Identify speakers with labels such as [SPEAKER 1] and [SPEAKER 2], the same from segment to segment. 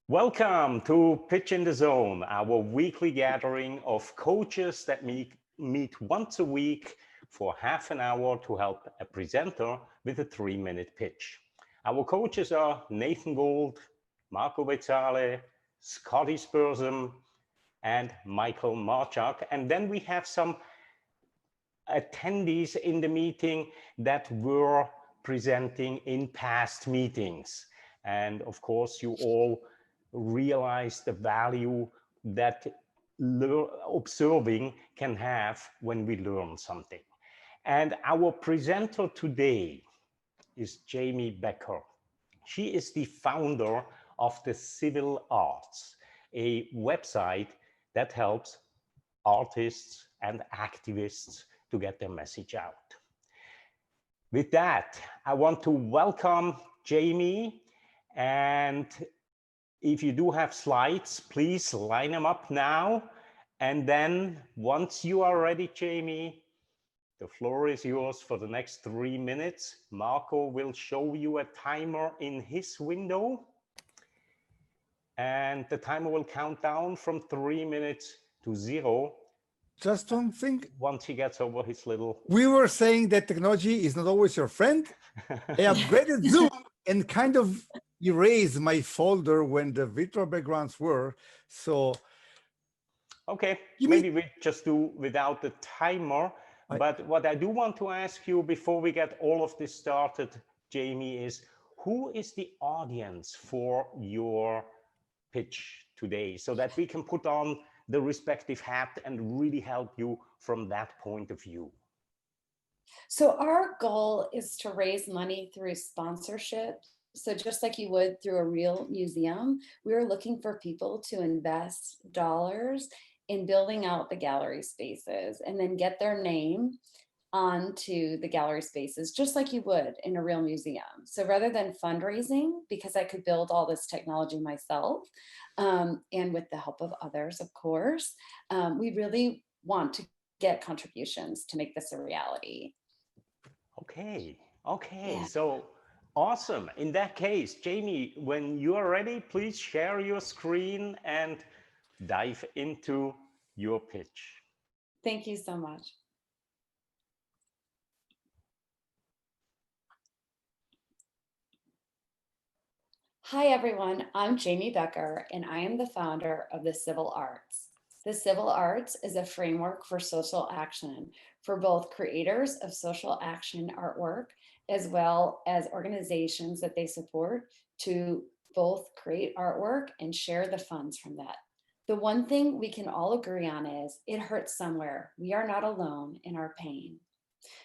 [SPEAKER 1] Welcome to Pitch in the Zone, our weekly gathering of coaches that meet once a week for half an hour to help a presenter with a 3-minute pitch. Our coaches are Nathan Gold, Marco Bezzale, Scotty Spursum, and Michael Marchak. And then we have some attendees in the meeting that were presenting in past meetings. And of course, you all realize the value that observing can have when we learn something. And our presenter today is Jamie Becker. She is the founder of the Civil Arts, a website that helps artists and activists to get their message out. With that, I want to welcome Jamie, and if you do have slides, please line them up now. And then once you are ready, Jamie, the floor is yours for the next 3 minutes. Marco will show you a timer in his window. And the timer will count down from 3 minutes to 0.
[SPEAKER 2] Just one thing.
[SPEAKER 1] Once he gets over his little...
[SPEAKER 2] We were saying that technology is not always your friend. I upgraded Zoom and kind of erased my folder when the virtual backgrounds were. So,
[SPEAKER 1] okay, maybe we just do without the timer. But what I do want to ask you before we get all of this started, Jamie, is who is the audience for your pitch today so that we can put on the respective hat and really help you from that point of view?
[SPEAKER 3] So our goal is to raise money through sponsorship. So just like you would through a real museum, we are looking for people to invest dollars in building out the gallery spaces and then get their name onto the gallery spaces, just like you would in a real museum. So rather than fundraising, because I could build all this technology myself, and with the help of others, of course, we really want to get contributions to make this a reality.
[SPEAKER 1] Okay, yeah. So awesome. In that case, Jamie, when you are ready, please share your screen and dive into your pitch.
[SPEAKER 3] Thank you so much. Hi, everyone. I'm Jamie Becker, and I am the founder of the Civil Arts. The Civil Arts is a framework for social action for both creators of social action artwork, as well as organizations that they support to both create artwork and share the funds from that. The one thing we can all agree on is it hurts somewhere. We are not alone in our pain.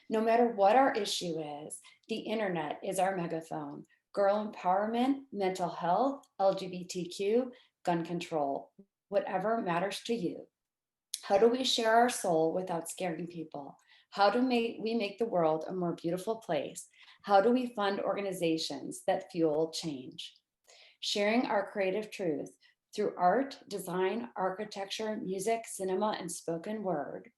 [SPEAKER 3] No matter what our issue is, the internet is our megaphone. Girl empowerment, mental health, LGBTQ, gun control, whatever matters to you. How do we share our soul without scaring people? How do we make the world a more beautiful place? How do we fund organizations that fuel change? Sharing our creative truth through art, design, architecture, music, cinema, and spoken word.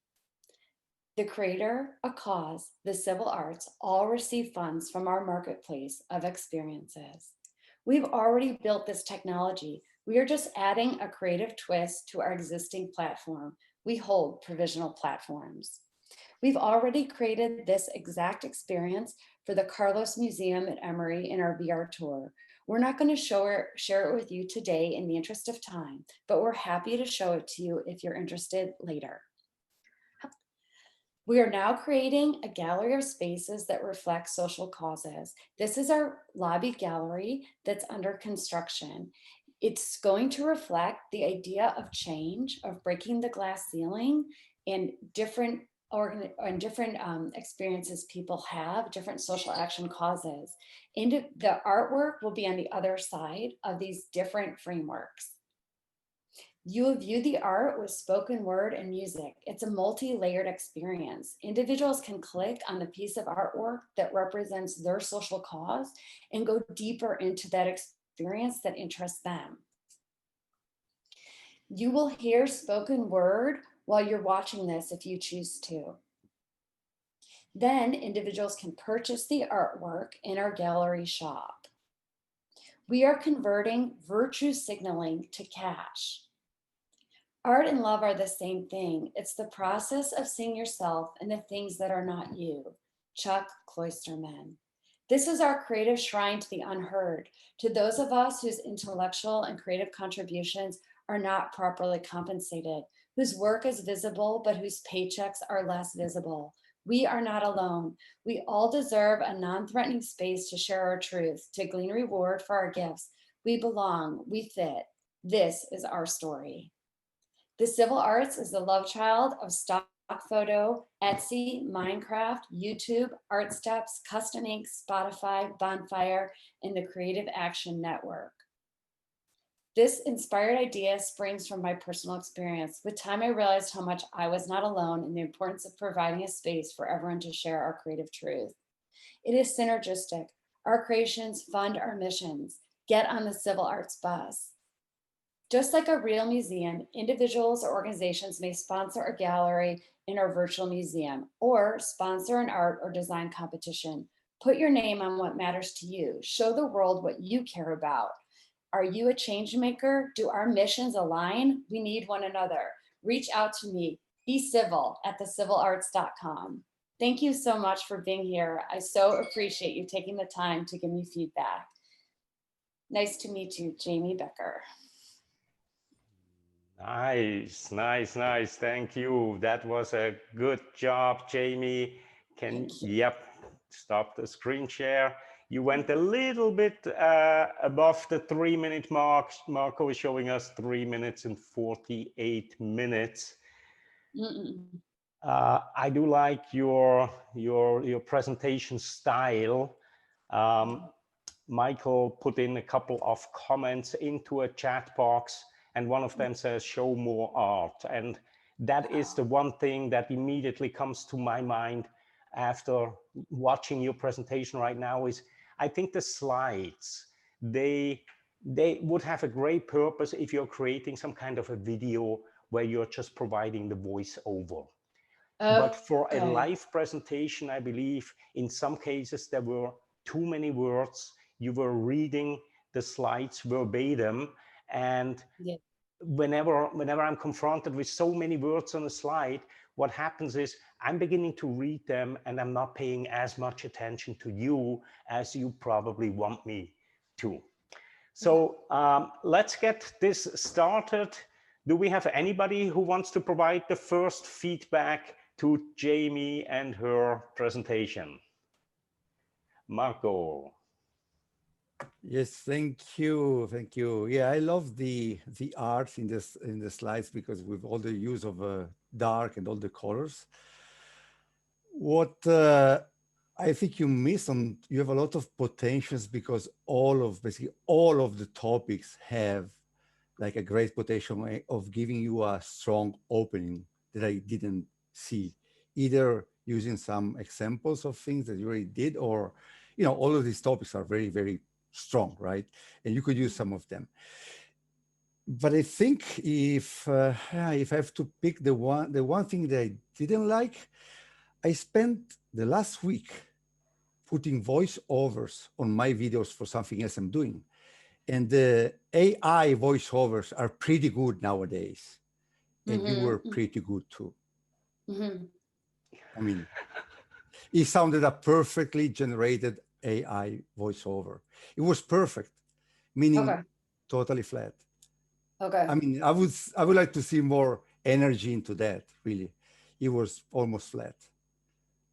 [SPEAKER 3] The creator, a cause, the civil arts all receive funds from our marketplace of experiences. We've already built this technology. We are just adding a creative twist to our existing platform. We hold provisional platforms. We've already created this exact experience for the Carlos Museum at Emory in our VR tour. We're not going to share it with you today in the interest of time, but we're happy to show it to you if you're interested later. We are now creating a gallery of spaces that reflect social causes. This is our lobby gallery that's under construction. It's going to reflect the idea of change, of breaking the glass ceiling, and different experiences people have, different social action causes. And the artwork will be on the other side of these different frameworks. You will view the art with spoken word and music. It's a multi-layered experience. Individuals can click on the piece of artwork that represents their social cause and go deeper into that experience that interests them. You will hear spoken word while you're watching this if you choose to. Then individuals can purchase the artwork in our gallery shop. We are converting virtue signaling to cash. Art and love are the same thing. It's the process of seeing yourself in the things that are not you. Chuck Cloisterman. This is our creative shrine to the unheard, to those of us whose intellectual and creative contributions are not properly compensated, whose work is visible, but whose paychecks are less visible. We are not alone. We all deserve a non-threatening space to share our truth, to glean reward for our gifts. We belong, we fit. This is our story. The Civil Arts is the love child of stock photo, Etsy, Minecraft, YouTube, Art Steps, Custom Ink, Spotify, Bonfire, and the Creative Action Network. This inspired idea springs from my personal experience. With time, I realized how much I was not alone and the importance of providing a space for everyone to share our creative truth. It is synergistic. Our creations fund our missions. Get on the Civil Arts bus. Just like a real museum, individuals or organizations may sponsor a gallery in our virtual museum or sponsor an art or design competition. Put your name on what matters to you. Show the world what you care about. Are you a change maker? Do our missions align? We need one another. Reach out to me. Be civil at thecivilarts.com. Thank you so much for being here. I so appreciate you taking the time to give me feedback. Nice to meet you, Jamie Becker.
[SPEAKER 1] Nice, nice, nice. Thank you. That was a good job, Jamie. Yep, stop the screen share. You went a little bit above the 3-minute mark. Marco is showing us 3 minutes and 48 minutes. I do like your presentation style. Michael put in a couple of comments into a chat box, and one of them says, show more art. And that is the one thing that immediately comes to my mind after watching your presentation right now is, I think the slides, they would have a great purpose if you're creating some kind of a video where you're just providing the voiceover. But for a live presentation, I believe in some cases there were too many words. You were reading the slides verbatim, and whenever I'm confronted with so many words on a slide, what happens is I'm beginning to read them and I'm not paying as much attention to you as you probably want me to. So let's get this started. Do we have anybody who wants to provide the first feedback to Jamie and her presentation? Marco.
[SPEAKER 2] Yes, thank you, thank you. Yeah, I love the art in the slides because with all the use of dark and all the colors. What I think you miss on, you have a lot of potentials because basically all of the topics have like a great potential of giving you a strong opening that I didn't see, either using some examples of things that you already did, or, you know, all of these topics are very, very strong, right? And you could use some of them. But I think if I have to pick the one thing that I didn't like, I spent the last week putting voiceovers on my videos for something else I'm doing. And the AI voiceovers are pretty good nowadays. And you were pretty good too. I mean, it sounded a perfectly generated AI voiceover. It was perfect, meaning totally flat. I mean, I would like to see more energy into that, really. It was almost flat.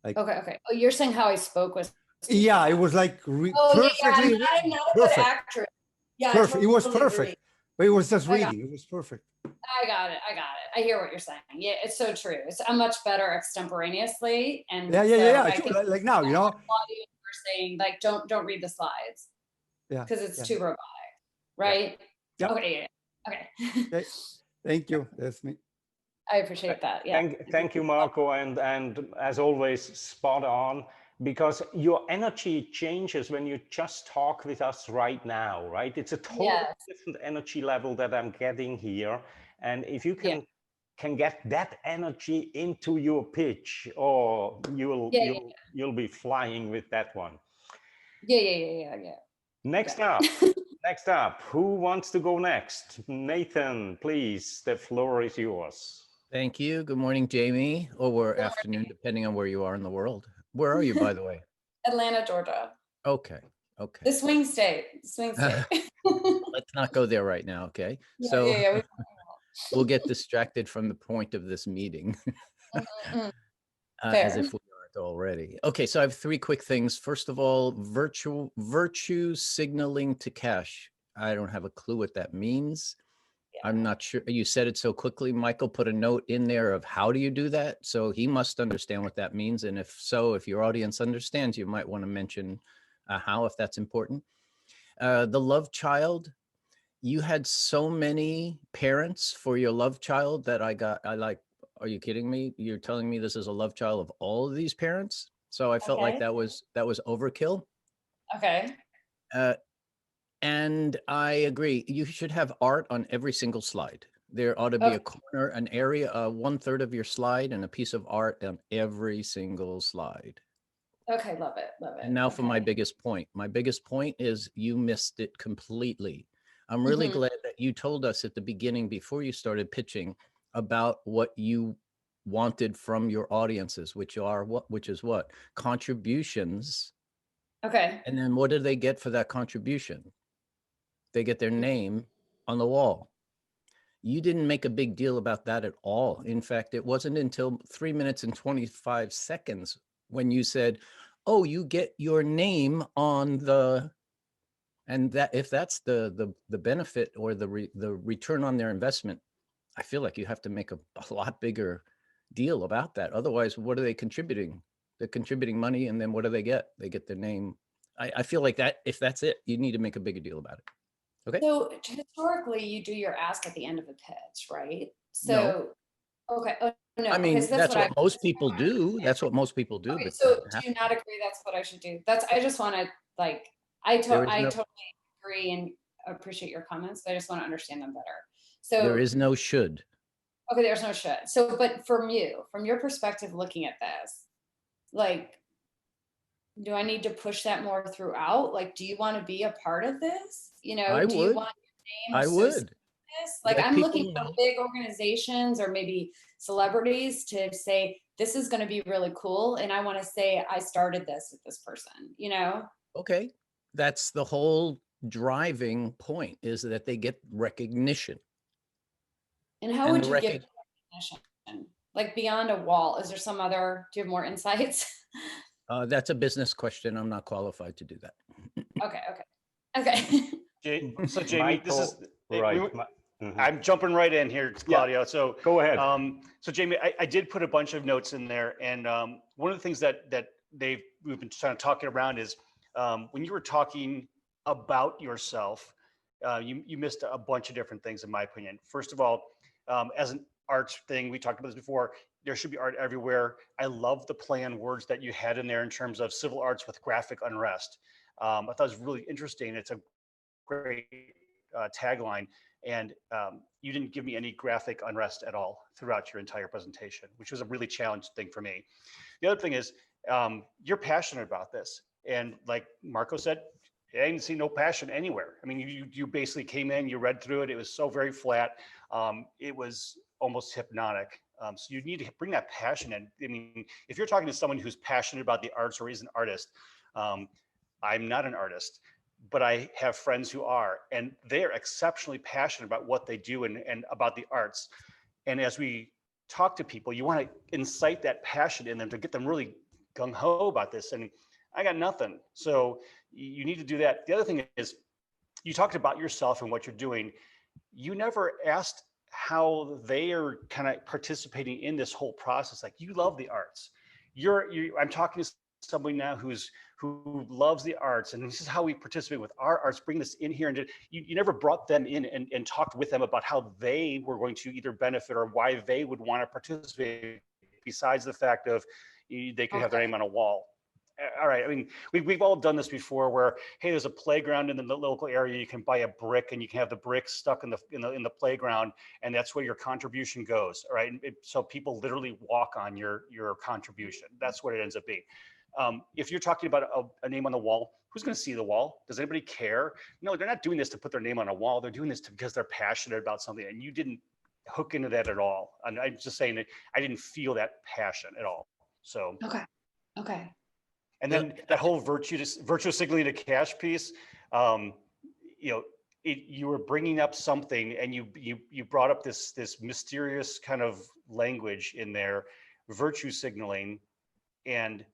[SPEAKER 2] Like,
[SPEAKER 3] okay. Oh, you're saying how I spoke was.
[SPEAKER 2] Yeah, it was like perfectly.
[SPEAKER 3] Yeah, I'm not a good actress. Yeah,
[SPEAKER 2] perfect.
[SPEAKER 3] Totally
[SPEAKER 2] it was perfect,
[SPEAKER 3] agree.
[SPEAKER 2] But it was just reading. It was perfect.
[SPEAKER 3] I got it. I hear what you're saying. Yeah, it's so true. I'm much better extemporaneously, and
[SPEAKER 2] yeah. Like now, you know.
[SPEAKER 3] We're saying like don't read the slides.
[SPEAKER 2] Yeah.
[SPEAKER 3] Because it's too robotic, right?
[SPEAKER 2] Yeah.
[SPEAKER 3] Okay. Okay.
[SPEAKER 2] Thank you. That's me.
[SPEAKER 3] I appreciate that. Yeah.
[SPEAKER 1] Thank you, Marco, and as always, spot on. Because your energy changes when you just talk with us right now, right? It's a totally different energy level that I'm getting here. And if you can get that energy into your pitch, or you'll be flying with that one.
[SPEAKER 3] Yeah.
[SPEAKER 1] Next up, Next up, who wants to go next? Nathan, please, the floor is yours.
[SPEAKER 4] Thank you. Good morning, Jamie, or afternoon, depending on where you are in the world. Where are you, by the way?
[SPEAKER 3] Atlanta, Georgia.
[SPEAKER 4] Okay.
[SPEAKER 3] The
[SPEAKER 4] Okay.
[SPEAKER 3] swing state. Swing state.
[SPEAKER 4] Let's not go there right now. Okay.
[SPEAKER 3] Yeah,
[SPEAKER 4] So
[SPEAKER 3] yeah.
[SPEAKER 4] we'll get distracted from the point of this meeting
[SPEAKER 3] Mhm.
[SPEAKER 4] as
[SPEAKER 3] Fair.
[SPEAKER 4] if we aren't already. Okay. So I have three quick things. First of all, virtue signaling to cash. I don't have a clue what that means. I'm not sure. You said it so quickly. Michael put a note in there of how do you do that? So he must understand what that means. And if so, if your audience understands, you might want to mention how, if that's important. The love child, you had so many parents for your love child that I like, are you kidding me? You're telling me this is a love child of all of these parents? So I felt like
[SPEAKER 3] Okay.
[SPEAKER 4] that was overkill.
[SPEAKER 3] Okay.
[SPEAKER 4] And I agree. You should have art on every single slide. There ought to be
[SPEAKER 3] Okay.
[SPEAKER 4] a corner, an area, 1/3 of your slide and a piece of art on every single slide.
[SPEAKER 3] Okay. Love it. Love it.
[SPEAKER 4] And now for my
[SPEAKER 3] Okay.
[SPEAKER 4] biggest point. My biggest point is you missed it completely. I'm really
[SPEAKER 3] Mhm.
[SPEAKER 4] glad that you told us at the beginning before you started pitching about what you wanted from your audiences, which is what? Contributions.
[SPEAKER 3] Okay.
[SPEAKER 4] And then what do they get for that contribution? They get their name on the wall. You didn't make a big deal about that at all. In fact, it wasn't until 3 minutes and 25 seconds when you said, oh, you get your name on the, and that if that's the benefit or the return on their investment, I feel like you have to make a lot bigger deal about that. Otherwise, what are they contributing? They're contributing money, and then what do they get? They get their name. I feel like that if that's it, you need to make a bigger deal about it. Okay.
[SPEAKER 3] So historically, you do your ask at the end of a pitch, right?
[SPEAKER 4] No.
[SPEAKER 3] So, okay. Oh, no.
[SPEAKER 4] I
[SPEAKER 3] Okay.
[SPEAKER 4] mean,
[SPEAKER 3] So that's
[SPEAKER 4] that's
[SPEAKER 3] what I.
[SPEAKER 4] what most people do. That's what most people do,
[SPEAKER 3] Okay.
[SPEAKER 4] but
[SPEAKER 3] So
[SPEAKER 4] doesn't
[SPEAKER 3] do you
[SPEAKER 4] happen.
[SPEAKER 3] not agree that's what I should do? I just want to like,
[SPEAKER 4] There is
[SPEAKER 3] I
[SPEAKER 4] no,
[SPEAKER 3] totally agree and appreciate your comments, but I just want to understand them better.
[SPEAKER 4] there
[SPEAKER 3] So,
[SPEAKER 4] is no should.
[SPEAKER 3] okay, there's no should. So, but from your perspective, looking at this, like, do I need to push that more throughout? Like, do you want to be a part of this?
[SPEAKER 4] I
[SPEAKER 3] Do you
[SPEAKER 4] would,
[SPEAKER 3] want your name
[SPEAKER 4] I
[SPEAKER 3] associated
[SPEAKER 4] would
[SPEAKER 3] with this? Like,
[SPEAKER 4] let
[SPEAKER 3] I'm
[SPEAKER 4] people
[SPEAKER 3] looking for
[SPEAKER 4] know.
[SPEAKER 3] big organizations or maybe celebrities to say, this is going to be really cool. And I want to say, I started this with this person.
[SPEAKER 4] Okay. That's the whole driving point is that they get recognition.
[SPEAKER 3] And how
[SPEAKER 4] And
[SPEAKER 3] would
[SPEAKER 4] the
[SPEAKER 3] you give
[SPEAKER 4] recog-
[SPEAKER 3] recognition? Like beyond a wall, is there some other, do you have more insights?
[SPEAKER 4] That's a business question. I'm not qualified to do that.
[SPEAKER 3] Okay. Okay.
[SPEAKER 5] So Jamie, this is
[SPEAKER 1] Michael, right.
[SPEAKER 5] I'm jumping right in here, Claudio. So
[SPEAKER 1] Go ahead.
[SPEAKER 5] So Jamie, I did put a bunch of notes in there, and one of the things that we've been kind of talking around is when you were talking about yourself, you missed a bunch of different things, in my opinion. First of all, as an arts thing, we talked about this before. There should be art everywhere. I love the play on words that you had in there in terms of civil arts with graphic unrest. I thought it was really interesting. It's a great tagline. And you didn't give me any graphic unrest at all throughout your entire presentation, which was a really challenging thing for me. The other thing is you're passionate about this. And like Marco said, I didn't see no passion anywhere. I mean, you basically came in, you read through it. It was so very flat. It was almost hypnotic. So you need to bring that passion in. I mean, if you're talking to someone who's passionate about the arts or is an artist, I'm not an artist, but I have friends who are, and they're exceptionally passionate about what they do and about the arts. And as we talk to people, you want to incite that passion in them to get them really gung ho about this. And I got nothing. So you need to do that. The other thing is you talked about yourself and what you're doing. You never asked how they are kind of participating in this whole process. Like you love the arts. I'm talking to somebody now who loves the arts, and this is how we participate with our arts. Bring this in here, and you never brought them in and talked with them about how they were going to either benefit or why they would want to participate. Besides the fact of they could have their name on a wall. All right. I mean, we've all done this before where, hey, there's a playground in the local area. You can buy a brick and you can have the brick stuck in the playground, and that's where your contribution goes. All right. So people literally walk on your contribution. That's what it ends up being. If you're talking about a name on the wall, who's going to see the wall? Does anybody care? No, they're not doing this to put their name on a wall. They're doing this because they're passionate about something, and you didn't hook into that at all. And I'm just saying that I didn't feel that passion at all. So,
[SPEAKER 3] Okay.
[SPEAKER 5] and then that whole virtue signaling to cash piece, you know, you were bringing up something, and you brought up this mysterious kind of language in there, virtue signaling. And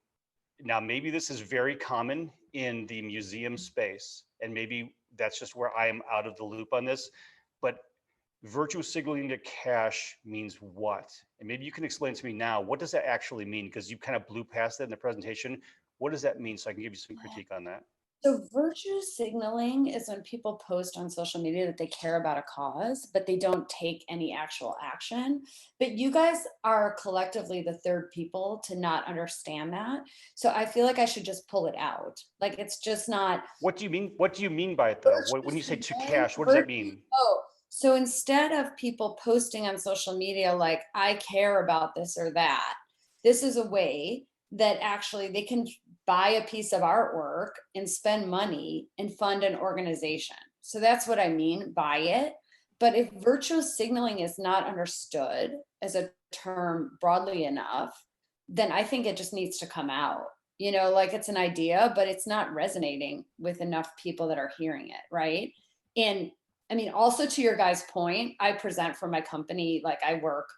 [SPEAKER 5] now maybe this is very common in the museum space, and maybe that's just where I am out of the loop on this, but virtue signaling to cash means what? And maybe you can explain to me now, what does that actually mean? Because you kind of blew past that in the presentation. What does that mean? So I can give you some critique on that.
[SPEAKER 3] So virtue signaling is when people post on social media that they care about a cause, but they don't take any actual action. But you guys are collectively the third people to not understand that. So I feel like I should just pull it out. Like, it's just not.
[SPEAKER 5] What do you mean? What do you mean by it though? When you say to cash, what does that mean?
[SPEAKER 3] Oh, so instead of people posting on social media like, I care about this or that, this is a way that actually they can buy a piece of artwork and spend money and fund an organization. So that's what I mean by it. But if virtue signaling is not understood as a term broadly enough, then I think it just needs to come out. You know, like, it's an idea, but it's not resonating with enough people that are hearing it, right? And I mean, also to your guys' point, I present for my company, like I work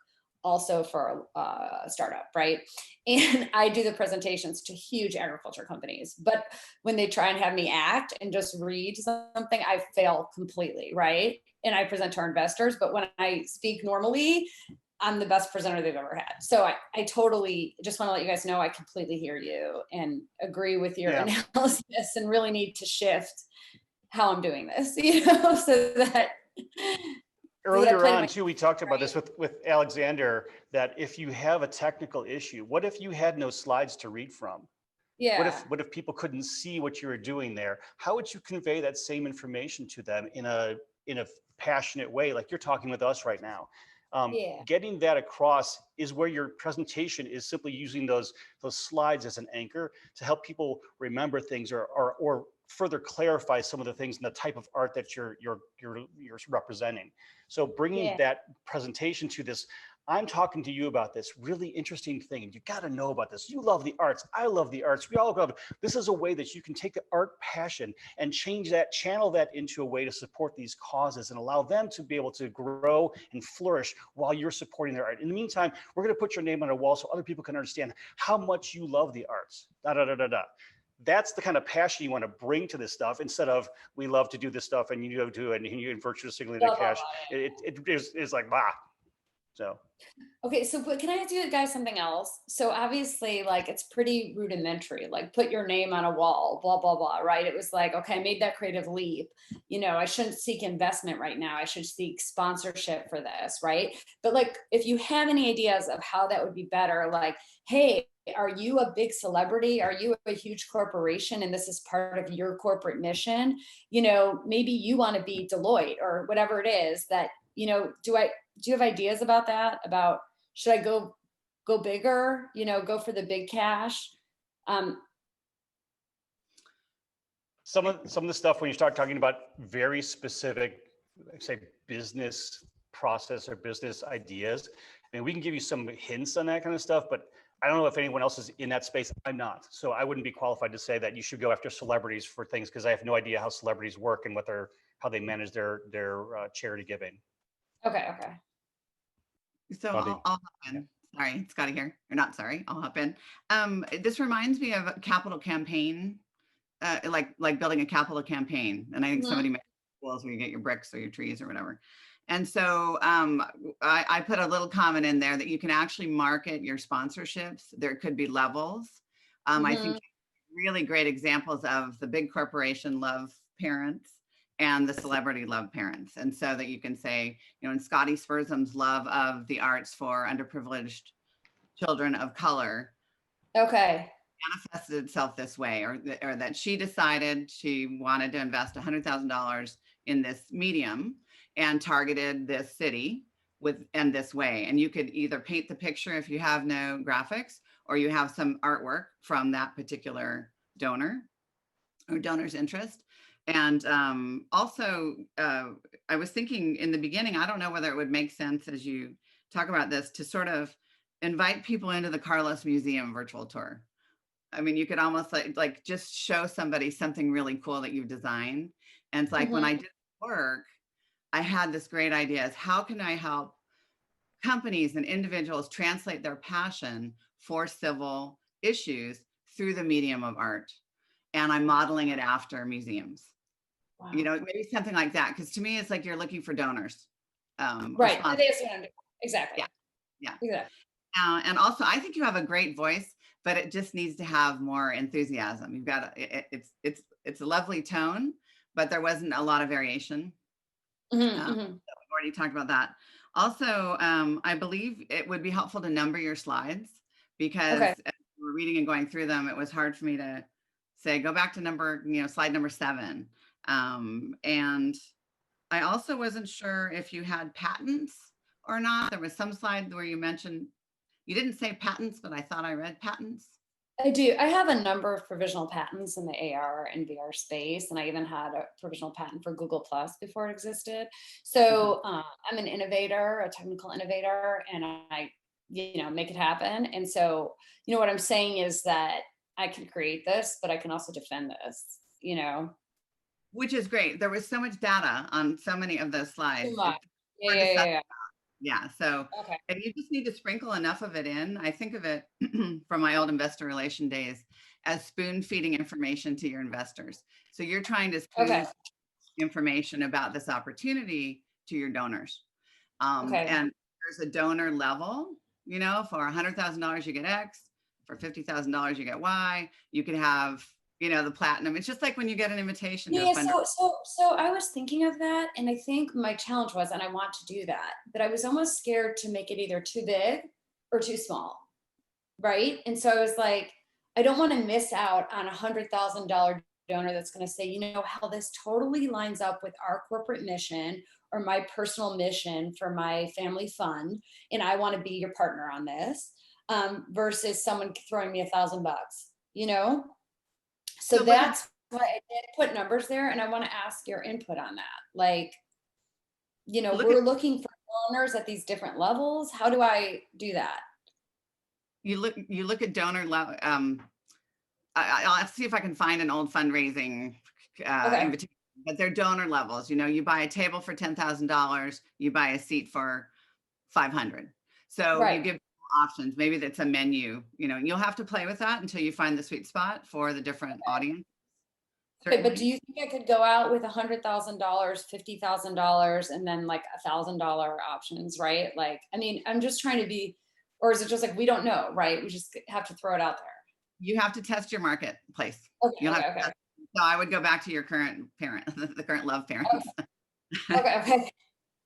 [SPEAKER 3] also for a startup, right? And I do the presentations to huge agriculture companies. But when they try and have me act and just read something, I fail completely, right? And I present to our investors. But when I speak normally, I'm the best presenter they've ever had. So I totally just want to let you guys know I completely hear you and agree with your analysis, and really need to shift how I'm doing this, you know, so that
[SPEAKER 5] earlier on too, we talked about this with Alexander, that if you have a technical issue, what if you had no slides to read from?
[SPEAKER 3] Yeah.
[SPEAKER 5] What if people couldn't see what you were doing there? How would you convey that same information to them in a passionate way, like you're talking with us right now? Getting that across is where your presentation is simply using those slides as an anchor to help people remember things or further clarify some of the things in the type of art that you're representing. So bringing that presentation to this, I'm talking to you about this really interesting thing, and you got to know about this. You love the arts. I love the arts. We all love it. This is a way that you can take the art passion and change that, channel that into a way to support these causes and allow them to be able to grow and flourish while you're supporting their art. In the meantime, we're going to put your name on a wall so other people can understand how much you love the arts. That's the kind of passion you want to bring to this stuff, instead of, we love to do this stuff and you go do it and you virtue signaling to cash. It's like, bah. So.
[SPEAKER 3] Okay, so can I ask you guys something else? So obviously, like, it's pretty rudimentary, like put your name on a wall, blah, blah, blah, right? It was like, okay, I made that creative leap. You know, I shouldn't seek investment right now. I should seek sponsorship for this, right? But like, if you have any ideas of how that would be better, like, hey, are you a big celebrity? Are you a huge corporation and this is part of your corporate mission? You know, maybe you want to be Deloitte or whatever it is that, you know, do you have ideas about that? About, should I go bigger, you know, go for the big cash?
[SPEAKER 5] Some of the stuff, when you start talking about very specific, say, business process or business ideas, I mean, we can give you some hints on that kind of stuff, but I don't know if anyone else is in that space. I'm not. So I wouldn't be qualified to say that you should go after celebrities for things, because I have no idea how celebrities work and how they manage their charity giving.
[SPEAKER 3] Okay.
[SPEAKER 6] So I'll hop in. Sorry, Scotty here. Or not sorry, I'll hop in. This reminds me of a capital campaign, like building a capital campaign. And I think somebody made walls where you get your bricks or your trees or whatever. And so I put a little comment in there that you can actually market your sponsorships. There could be levels. I think really great examples of the big corporation love parents and the celebrity love parents. And so that you can say, you know, in Scotty Spurzum's love of the arts for underprivileged children of color.
[SPEAKER 3] Okay.
[SPEAKER 6] Manifested itself this way, or that she decided she wanted to invest $100,000 in this medium and targeted this city in this way. And you could either paint the picture if you have no graphics, or you have some artwork from that particular donor. or donors' interest. And also, I was thinking in the beginning, I don't know whether it would make sense as you talk about this to sort of invite people into the Carlos Museum virtual tour. I mean, you could almost like just show somebody something really cool that you've designed. And it's like when I did work, I had this great idea is how can I help companies and individuals translate their passion for civil issues through the medium of art. And I'm modeling it after museums.
[SPEAKER 3] Wow.
[SPEAKER 6] You know, maybe something like that. Because to me, it's like you're looking for donors.
[SPEAKER 3] Right. I think it's exactly.
[SPEAKER 6] Yeah.
[SPEAKER 3] Exactly.
[SPEAKER 6] And also, I think you have a great voice, but it just needs to have more enthusiasm. You've got it's a lovely tone, but there wasn't a lot of variation. So we've already talked about that. Also, I believe it would be helpful to number your slides because as we're reading and going through them, it was hard for me to say, go back to slide number 7. And I also wasn't sure if you had patents or not. There was some slide where you mentioned, you didn't say patents, but I thought I read patents.
[SPEAKER 3] I do. I have a number of provisional patents in the AR and VR space, and I even had a provisional patent for Google Plus before it existed. So I'm an innovator, a technical innovator, and I, make it happen. And so, what I'm saying is that I can create this, but I can also defend this,
[SPEAKER 6] Which is great. There was so much data on so many of those slides.
[SPEAKER 3] Too much. Yeah.
[SPEAKER 6] Yeah, so and you just need to sprinkle enough of it in. I think of it from my old investor relation days as spoon feeding information to your investors. So you're trying to spoon information about this opportunity to your donors. And there's a donor level, for $100,000 you get X, for $50,000 you get Y. You could have the platinum. It's just like when you get an invitation to a fundraiser.
[SPEAKER 3] So I was thinking of that, and I think my challenge was, and I want to do that, but I was almost scared to make it either too big or too small, right? And so I was like, I don't want to miss out on $100,000 donor that's going to say, how this totally lines up with our corporate mission or my personal mission for my family fund, and I want to be your partner on this, versus someone throwing me $1,000, So that's why I did put numbers there, and I want to ask your input on that. Like, we're looking for donors at these different levels. How do I do that?
[SPEAKER 6] You look at donor level. I'll see if I can find an old fundraising invitation, but they're donor levels. You buy a table for $10,000, you buy a seat for $500. So you give options. Maybe that's a menu. You'll have to play with that until you find the sweet spot for the different audience.
[SPEAKER 3] Okay, but do you think I could go out with $100,000, $50,000, and then like $1,000 options, right? Like, I mean, I'm just trying to be, or is it just like we don't know, right? We just have to throw it out there.
[SPEAKER 6] You have to test your marketplace.
[SPEAKER 3] Okay.
[SPEAKER 6] So I would go back to your current parent, the current love parents.
[SPEAKER 3] Okay.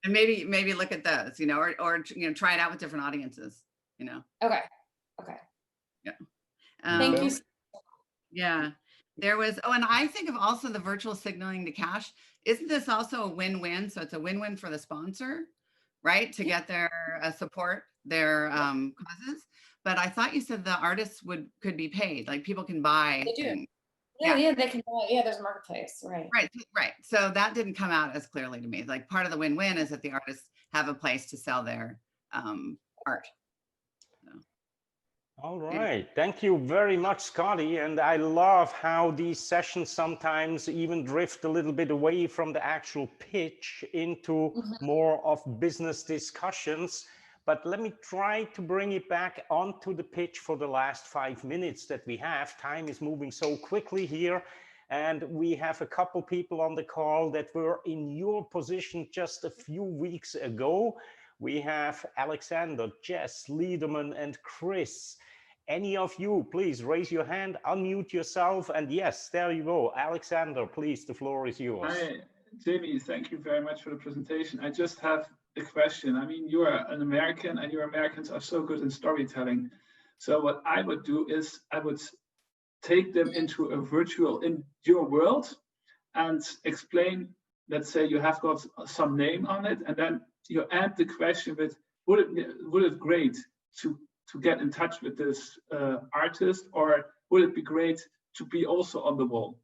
[SPEAKER 6] And maybe look at those, or try it out with different audiences.
[SPEAKER 3] Okay.
[SPEAKER 6] Yeah.
[SPEAKER 3] Thank you.
[SPEAKER 6] Yeah. There was, and I think of also the virtual signaling to cash. Isn't this also a win-win? So it's a win-win for the sponsor, right? To get their support, their causes. But I thought you said the artists could be paid, like people can buy.
[SPEAKER 3] They do. Yeah, they can buy. Yeah, there's a marketplace, right?
[SPEAKER 6] Right. So that didn't come out as clearly to me. Like part of the win-win is that the artists have a place to sell their art.
[SPEAKER 1] All right. Thank you very much, Scotty. And I love how these sessions sometimes even drift a little bit away from the actual pitch into more of business discussions. But let me try to bring it back onto the pitch for the last 5 minutes that we have. Time is moving so quickly here. And we have a couple people on the call that were in your position just a few weeks ago. We have Alexander, Jess, Liederman, and Chris. Any of you, please raise your hand, unmute yourself, and yes, there you go. Alexander, please, the floor is yours.
[SPEAKER 7] Hi, Jamie, thank you very much for the presentation. I just have a question. I mean, you are an American, and your Americans are so good in storytelling. So what I would do is I would take them into a virtual, in your world, and explain, let's say you have got some name on it, and then you end the question with, would it great to get in touch with this artist, or would it be great to be also on the wall?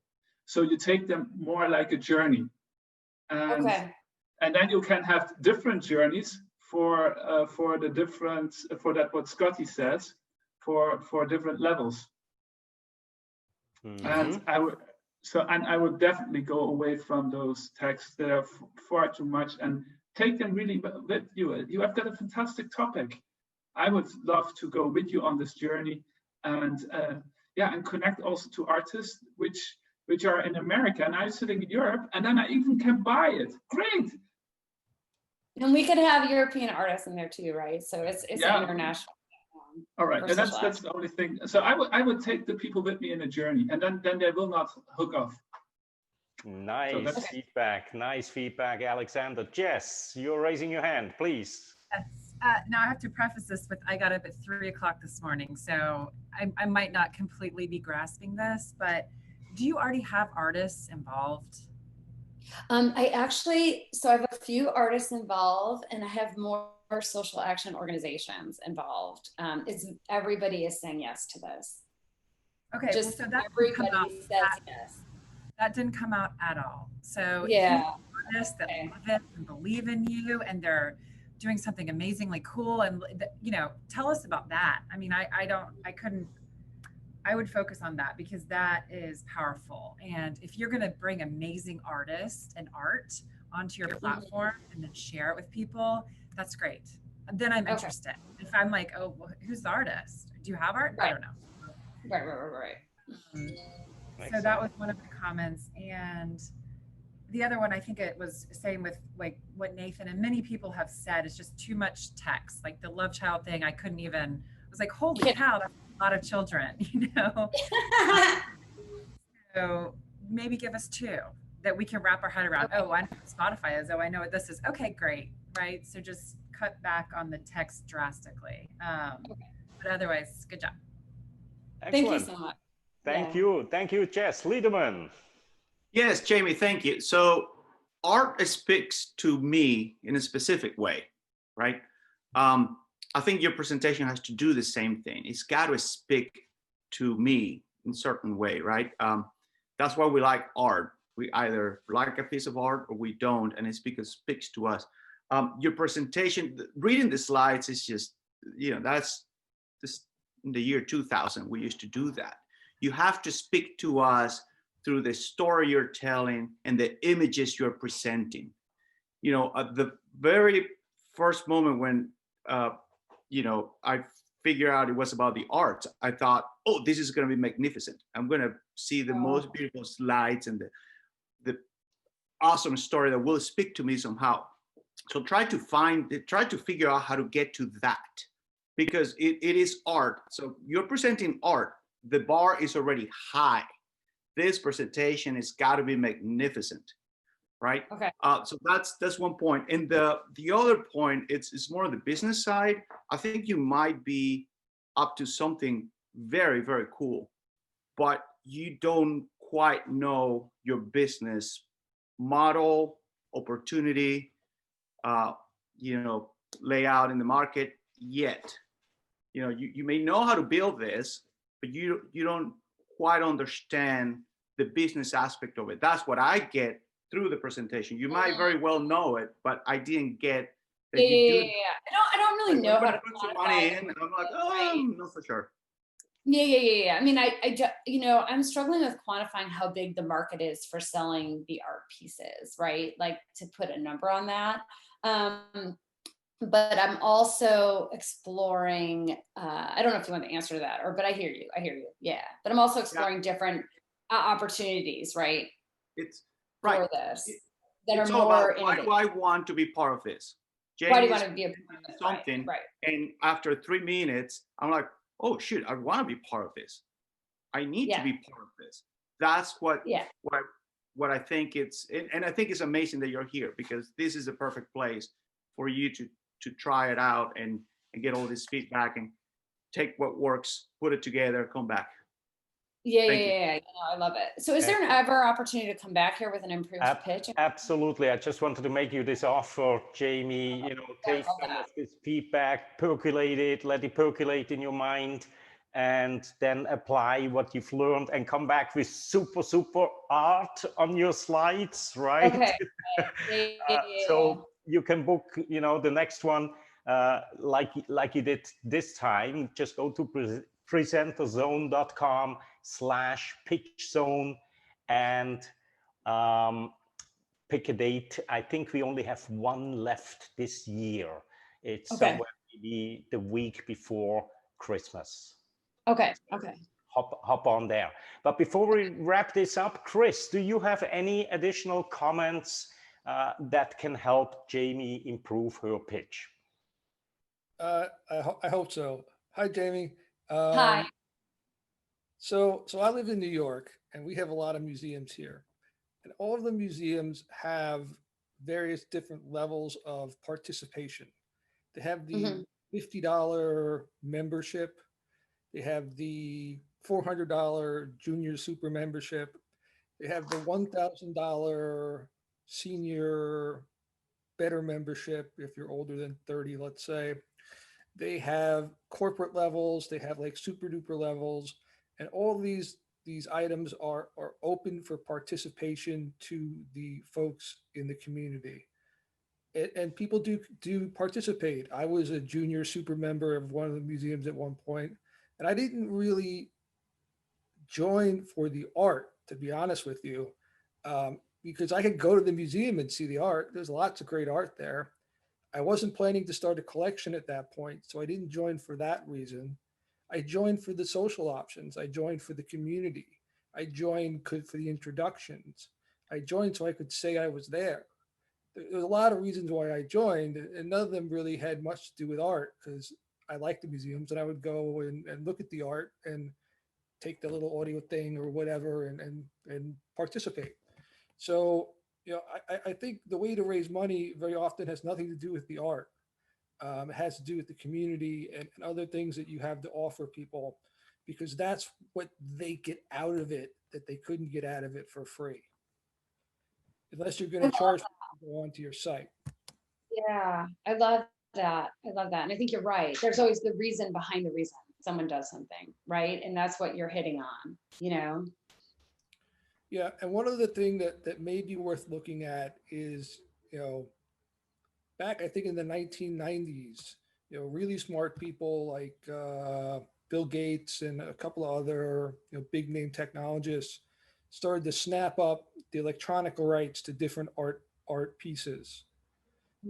[SPEAKER 7] So you take them more like a journey. And,
[SPEAKER 3] Okay.
[SPEAKER 7] and then you can have different journeys for the different, for that what Scotty says, for different levels. And I would definitely go away from those texts that are far too much and take them really with you. You have got a fantastic topic. I would love to go with you on this journey, and and connect also to artists which are in America, and I'm sitting in Europe, and then I even can buy it. Great.
[SPEAKER 3] And we could have European artists in there too, right? So it's international.
[SPEAKER 7] All right, and that's
[SPEAKER 3] social
[SPEAKER 7] the only thing. So I would take the people with me in a journey, and then they will not hook off.
[SPEAKER 1] Nice feedback. Nice feedback, Alexander. Jess, you're raising your hand, please.
[SPEAKER 8] Yes. Now I have to preface this with I got up at 3 o'clock this morning, so I might not completely be grasping this, but do you already have artists involved?
[SPEAKER 3] I have a few artists involved, and I have more social action organizations involved. Everybody is saying yes to this.
[SPEAKER 8] Okay,
[SPEAKER 3] Just
[SPEAKER 8] so that
[SPEAKER 3] everybody says yes.
[SPEAKER 8] That didn't come out at all. So
[SPEAKER 3] yeah,
[SPEAKER 8] artists that love it and believe in you, and they're doing something amazingly cool, and tell us about that. I mean, I would focus on that because that is powerful. And if you're going to bring amazing artists and art onto your platform and then share it with people, that's great. And then I'm interested. If I'm like, oh, well, who's the artist? Do you have art?
[SPEAKER 3] Right.
[SPEAKER 8] I don't know.
[SPEAKER 3] Right.
[SPEAKER 8] So that was one of the comments. And the other one, I think it was same with like what Nathan and many people have said, is just too much text. Like the love child thing, I was like, holy cow, that's a lot of children, So maybe give us 2 that we can wrap our head around. Oh, I know what Spotify is. Oh, I know what this is. Okay, great. Right. So just cut back on the text drastically. But otherwise, good job.
[SPEAKER 1] Excellent.
[SPEAKER 3] Thank you so much.
[SPEAKER 1] Thank you, Jess. Liederman.
[SPEAKER 9] Yes, Jamie, thank you. So art speaks to me in a specific way, right? I think your presentation has to do the same thing. It's got to speak to me in a certain way, right? That's why we like art. We either like a piece of art or we don't, and it's because it speaks to us. Your presentation, reading the slides is just, that's just in the year 2000, we used to do that. You have to speak to us through the story you're telling and the images you're presenting. At the very first moment when, I figured out it was about the art, I thought, oh, this is going to be magnificent. I'm going to see the most beautiful slides and the awesome story that will speak to me somehow. So try to figure out how to get to that, because it is art. So you're presenting art. The bar is already high. This presentation has got to be magnificent, right?
[SPEAKER 3] Okay.
[SPEAKER 9] So that's one point. And the other point, it's more on the business side. I think you might be up to something very, very cool, but you don't quite know your business model, opportunity, layout in the market yet. You may know how to build this, but you don't quite understand the business aspect of it. That's what I get through the presentation. You might very well know it, but I didn't get that.
[SPEAKER 3] Yeah. I don't really know how to
[SPEAKER 9] put some money in, and I'm like, oh, not for sure.
[SPEAKER 3] Yeah. I mean, I'm struggling with quantifying how big the market is for selling the art pieces, right? Like to put a number on that. But I'm also exploring, I don't know if you want the answer to that, but I hear you. Yeah. But I'm also exploring different opportunities, right?
[SPEAKER 9] It's right.
[SPEAKER 3] For this that
[SPEAKER 9] it's
[SPEAKER 3] are more
[SPEAKER 9] why do I want to be part of this?
[SPEAKER 3] Why do you want to be a part of
[SPEAKER 9] something?
[SPEAKER 3] Right.
[SPEAKER 9] And after 3 minutes, I'm like, oh shit, I want to be part of this. I need to be part of this. That's what I think and I think it's amazing that you're here, because this is a perfect place for you to try it out and get all this feedback and take what works, put it together, come back.
[SPEAKER 3] Yeah. I love it. So is there an ever opportunity to come back here with an improved pitch?
[SPEAKER 1] Absolutely. I just wanted to make you this offer, Jamie, take some of this feedback, percolate it, let it percolate in your mind. and then apply what you've learned and come back with super art on your slides, right?
[SPEAKER 3] Okay. Yeah.
[SPEAKER 1] So you can book, the next one like you did this time. Just go to presenterzone.com/pitchzone and pick a date. I think we only have one left this year. It's
[SPEAKER 3] Okay.
[SPEAKER 1] somewhere maybe the week before Christmas.
[SPEAKER 3] Okay.
[SPEAKER 1] Hop on there. But before we wrap this up, Chris, do you have any additional comments that can help Jamie improve her pitch?
[SPEAKER 10] I hope so. Hi, Jamie.
[SPEAKER 3] Hi.
[SPEAKER 10] So I live in New York, and we have a lot of museums here, and all of the museums have various different levels of participation. They have the $50 membership. They have the $400 junior super membership. They have the $1,000 senior better membership if you're older than 30, let's say. They have corporate levels. They have like super duper levels, and all these items are open for participation to the folks in the community. And people do participate. I was a junior super member of one of the museums at one point, and I didn't really join for the art, to be honest with you, because I could go to the museum and see the art. There's lots of great art there. I wasn't planning to start a collection at that point, so I didn't join for that reason. I joined for the social options. I joined for the community. I joined for the introductions. I joined so I could say I was there. There's a lot of reasons why I joined, and none of them really had much to do with art, because I liked the museums and I would go and look at the art and take the little audio thing or whatever and participate. So, I think the way to raise money very often has nothing to do with the art. It has to do with the community and other things that you have to offer people, because that's what they get out of it that they couldn't get out of it for free. Unless you're going to charge people to go onto your site.
[SPEAKER 3] Yeah, I love that. And I think you're right. There's always the reason behind the reason someone does something, right? And that's what you're hitting on,
[SPEAKER 10] Yeah, and one other thing that may be worth looking at is, back I think in the 1990s, really smart people like Bill Gates and a couple of other big name technologists started to snap up the electronic rights to different art pieces.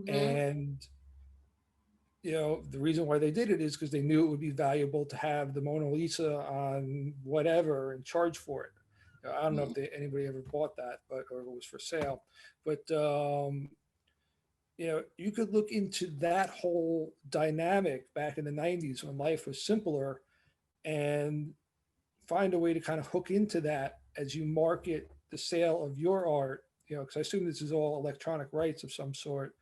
[SPEAKER 10] And the reason why they did it is because they knew it would be valuable to have the Mona Lisa on whatever and charge for it. I don't know if anybody ever bought that, or it was for sale. But you could look into that whole dynamic back in the 90s when life was simpler, and find a way to kind of hook into that as you market the sale of your art. Because I assume this is all electronic rights of some sort.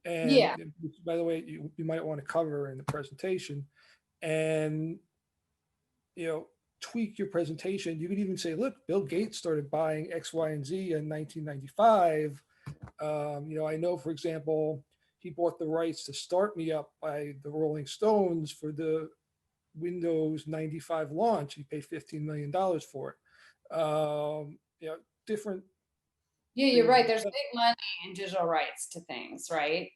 [SPEAKER 10] And by the way, you might want to cover in the presentation, and tweak your presentation. You could even say, look, Bill Gates started buying X, Y, and Z in 1995. I know, for example, he bought the rights to Start Me Up by the Rolling Stones for the Windows 95 launch. He paid $15 million for it. Different.
[SPEAKER 3] Yeah, you're right. There's big money in digital rights to things, right?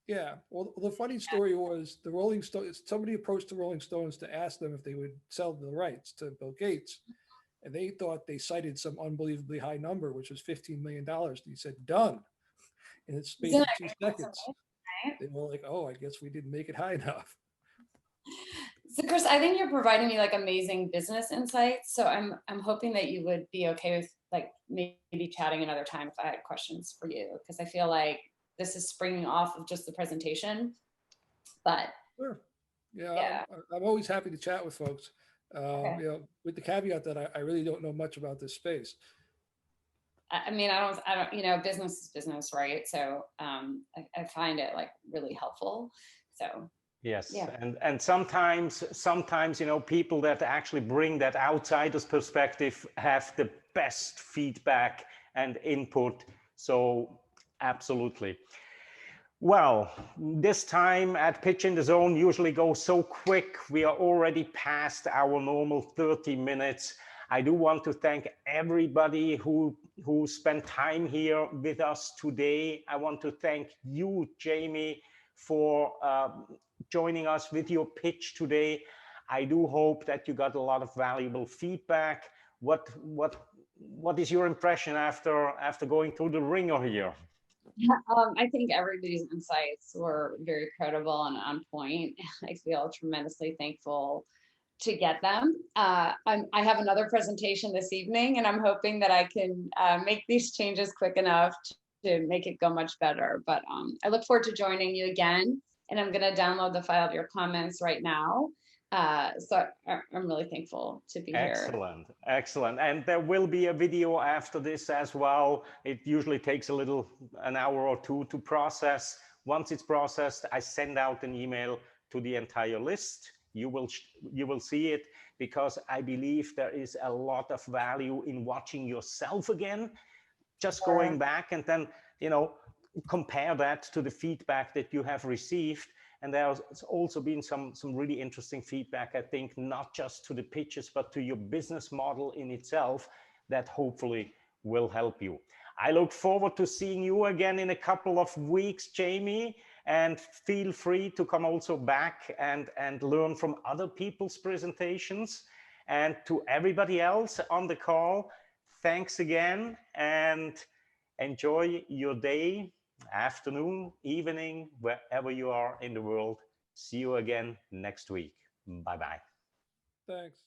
[SPEAKER 10] Yeah. Well, the funny story was the Rolling Stones, somebody approached the Rolling Stones to ask them if they would sell the rights to Bill Gates. And they thought they cited some unbelievably high number, which was $15 million. And he said, done. In the space of 2 seconds. They were like, oh, I guess we didn't make it high enough.
[SPEAKER 3] So Chris, I think you're providing me like amazing business insights. So I'm hoping that you would be okay with like maybe chatting another time if I had questions for you, because I feel like this is springing off of just the presentation. But
[SPEAKER 10] sure. Yeah. I'm always happy to chat with folks. With the caveat that I really don't know much about this space.
[SPEAKER 3] I mean, I don't, business is business, right? So I find it like really helpful. So
[SPEAKER 1] yes,
[SPEAKER 3] yeah.
[SPEAKER 1] And sometimes people that actually bring that outsider's perspective have the best feedback and input. So absolutely. Well, this time at Pitch in the Zone usually goes so quick. We are already past our normal 30 minutes. I do want to thank everybody who spent time here with us today. I want to thank you, Jamie, for joining us with your pitch today. I do hope that you got a lot of valuable feedback. What is your impression after going through the ringer here?
[SPEAKER 3] I think everybody's insights were very credible and on point. I feel tremendously thankful to get them. I have another presentation this evening, and I'm hoping that I can make these changes quick enough to make it go much better. But I look forward to joining you again, and I'm going to download the file of your comments right now. So I'm really thankful to be here.
[SPEAKER 1] Excellent, excellent. And there will be a video after this as well. It usually takes an hour or two to process. Once it's processed, I send out an email to the entire list. You will see it, because I believe there is a lot of value in watching yourself again, just going back and then, compare that to the feedback that you have received. And there's also been some really interesting feedback, I think, not just to the pitches, but to your business model in itself, that hopefully will help you. I look forward to seeing you again in a couple of weeks, Jamie, and feel free to come also back and learn from other people's presentations. And to everybody else on the call, thanks again, and enjoy your day, afternoon, evening, wherever you are in the world. See you again next week. Bye-bye.
[SPEAKER 10] Thanks.